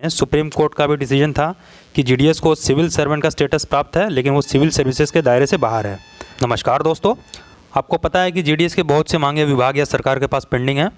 Supreme court का भी decision था कि जीडीएस को सिविल सर्वेंट का स्टेटस प्राप्त है, लेकिन वो सिविल सर्विसेज के दायरे से बाहर है। नमस्कार दोस्तों, आपको पता है कि जीडीएस के बहुत से मांगे विभाग या सरकार के पास पेंडिंग है,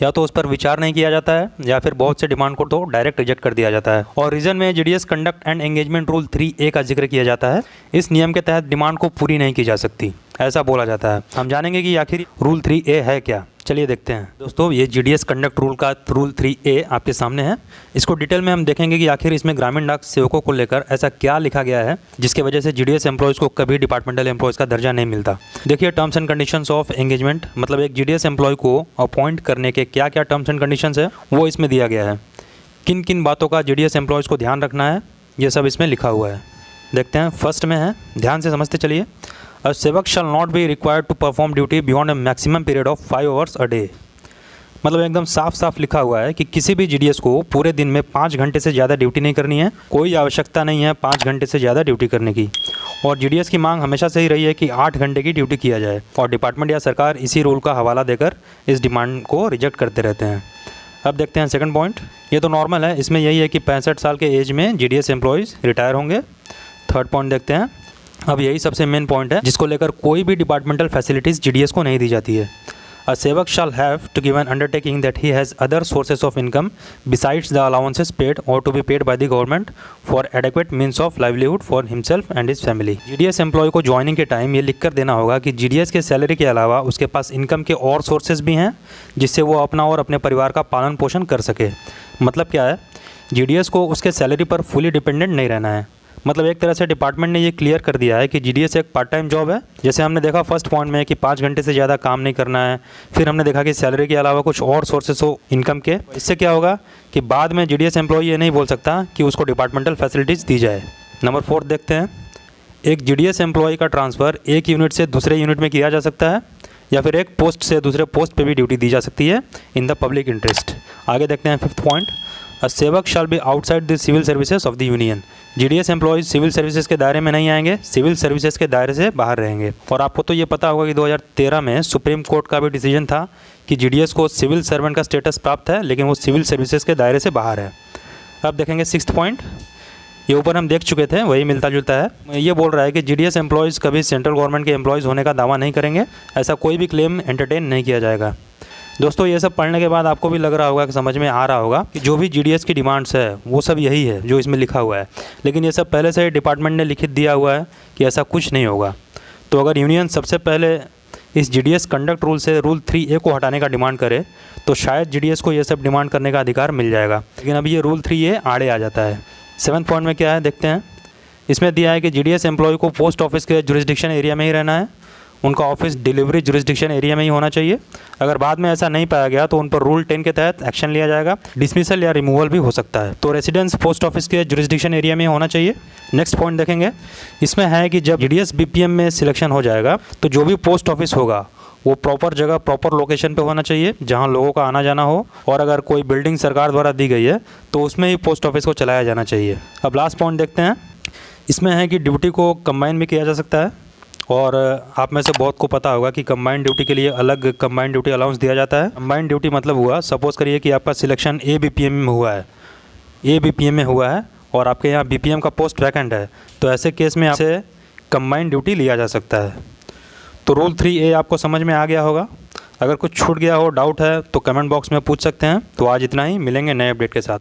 या तो उस पर विचार नहीं किया जाता है या फिर बहुत से डिमांड को तो डायरेक्ट रिजेक्ट कर दिया जाता है। और रीजन में GDS conduct and engagement rule 3A का जिक्र किया जाता है। इस नियम के तहत डिमांड को पूरी नहीं की जा सकती, ऐसा बोला जाता है। हम जानेंगे कि आखिर रूल 3A है क्या। चलिए देखते हैं दोस्तों। ये जीडीएस कंडक्ट रूल का रूल 3A आपके सामने है। इसको डिटेल में हम देखेंगे कि आखिर इसमें ग्रामीण डाक सेवकों को लेकर ऐसा क्या लिखा गया है जिसकी वजह से जीडीएस एम्प्लॉयज़ को कभी डिपार्टमेंटल एम्प्लॉयज़ का दर्जा नहीं मिलता। देखिए, terms and conditions of engagement, मतलब एक जीडीएस एम्प्लॉय को अपॉइंट करने के क्या क्या टर्म्स एंड कंडीशंस है वो इसमें दिया गया है। किन किन बातों का जीडीएस एम्प्लॉयज़ को ध्यान रखना है, ये सब इसमें लिखा हुआ है। देखते हैं, फर्स्ट में है, ध्यान से समझते चलिए। अ सेवक shall not be required to perform duty beyond a maximum period of 5 hours a day. मतलब एकदम साफ साफ लिखा हुआ है कि किसी भी जीडीएस को पूरे दिन में 5 घंटे से ज़्यादा ड्यूटी नहीं करनी है। कोई आवश्यकता नहीं है 5 घंटे से ज़्यादा ड्यूटी करने की। और जीडीएस की मांग हमेशा से ही रही है कि 8 घंटे की ड्यूटी किया जाए, और डिपार्टमेंट या सरकार इसी रूल का हवाला देकर इस डिमांड को रिजेक्ट करते रहते हैं। अब देखते हैं सेकंड पॉइंट। ये तो नॉर्मल है, इसमें यही है कि 65 साल के एज में जीडीएस एम्प्लॉयज़ रिटायर होंगे। थर्ड पॉइंट देखते हैं। अब यही सबसे मेन पॉइंट है जिसको लेकर कोई भी डिपार्टमेंटल फैसिलिटीज़ जीडीएस को नहीं दी जाती है। A sevak shall have to give an undertaking that he has other sources of income besides the allowances paid or to be paid by the government for adequate means of livelihood for himself and his family। GDS employee को joining के time ये लिख कर देना होगा कि GDS के salary के अलावा उसके पास इनकम के और सोर्सेज भी हैं जिससे वो अपना और अपने परिवार का पालन पोषण कर सके। मतलब क्या है, जीडीएस को उसके सैलरी पर फुली डिपेंडेंट नहीं रहना है। मतलब एक तरह से डिपार्टमेंट ने ये क्लियर कर दिया है कि जीडीएस एक पार्ट टाइम जॉब है। जैसे हमने देखा फर्स्ट पॉइंट में कि 5 घंटे से ज़्यादा काम नहीं करना है। फिर हमने देखा कि सैलरी के अलावा कुछ और सोर्सेस हो इनकम के। इससे क्या होगा कि बाद में जीडीएस एम्प्लॉय ये नहीं बोल सकता कि उसको डिपार्टमेंटल फैसिलिटीज़ दी जाए। नंबर 4 देखते हैं। एक जीडीएस एम्प्लॉय का ट्रांसफ़र एक यूनिट से दूसरे यूनिट में किया जा सकता है, या फिर एक पोस्ट से दूसरे पोस्ट पर भी ड्यूटी दी जा सकती है इन द पब्लिक इंटरेस्ट। आगे देखते हैं फिफ्थ पॉइंट। अ सेवक shall be outside the civil services of the union. GDS employees civil services के दायरे में नहीं आएंगे, सिविल सर्विसेज के दायरे से बाहर रहेंगे। और आपको तो ये पता होगा कि 2013 में सुप्रीम कोर्ट का भी डिसीजन था कि जीडीएस को सिविल सर्वेंट का स्टेटस प्राप्त है, लेकिन वो सिविल सर्विसेज के दायरे से बाहर है। अब देखेंगे सिक्स्थ पॉइंट। ये ऊपर हम देख चुके थे, वही मिलता जुलता है। ये बोल रहा है कि जीडीएस एम्प्लॉयज़ कभी सेंट्रल गवर्नमेंट के एम्प्लॉयज़ होने का दावा नहीं करेंगे। ऐसा कोई भी क्लेम एंटरटेन नहीं किया जाएगा। दोस्तों, ये सब पढ़ने के बाद आपको भी लग रहा होगा कि समझ में आ रहा होगा कि जो भी जीडीएस की डिमांड्स है वो सब यही है जो इसमें लिखा हुआ है। लेकिन ये सब पहले से ही डिपार्टमेंट ने लिखित दिया हुआ है कि ऐसा कुछ नहीं होगा। तो अगर यूनियन सबसे पहले इस जीडीएस कंडक्ट रूल से रूल 3A को हटाने का डिमांड करे तो शायद जीडीएस को ये सब डिमांड करने का अधिकार मिल जाएगा। लेकिन अभी ये रूल 3A आड़े आ जाता है। 7th पॉइंट में क्या है देखते हैं। इसमें दिया है कि जीडीएस एम्प्लॉय को पोस्ट ऑफिस के जुरिस्डिक्शन एरिया में ही रहना है। उनका ऑफिस डिलीवरी जुरिस्डिक्शन एरिया में ही होना चाहिए। अगर बाद में ऐसा नहीं पाया गया तो उन पर रूल 10 के तहत एक्शन लिया जाएगा। डिसमिसल या रिमूवल भी हो सकता है। तो रेसिडेंस पोस्ट ऑफिस के जुरिस्डिक्शन एरिया में होना चाहिए। नेक्स्ट पॉइंट देखेंगे। इसमें है कि जब जीडीएस बीपीएम में सिलेक्शन हो जाएगा तो जो भी पोस्ट ऑफिस होगा वो प्रॉपर जगह, प्रॉपर लोकेशन पे होना चाहिए जहाँ लोगों का आना जाना हो। और अगर कोई बिल्डिंग सरकार द्वारा दी गई है तो उसमें ही पोस्ट ऑफिस को चलाया जाना चाहिए। अब लास्ट पॉइंट देखते हैं। इसमें है कि ड्यूटी को कंबाइन भी किया जा सकता है। और आप में से बहुत को पता होगा कि कंबाइंड ड्यूटी के लिए अलग कंबाइंड ड्यूटी अलाउंस दिया जाता है। कंबाइंड ड्यूटी मतलब हुआ, सपोज़ करिए कि आपका सिलेक्शन ए बीपीएम में हुआ है और आपके यहाँ बीपीएम का पोस्ट वैकेंट है, तो ऐसे केस में आपसे कंबाइंड ड्यूटी लिया जा सकता है। तो रूल 3A आपको समझ में आ गया होगा। अगर कुछ छूट गया हो, डाउट है तो कमेंट बॉक्स में पूछ सकते हैं। तो आज इतना ही, मिलेंगे नए अपडेट के साथ।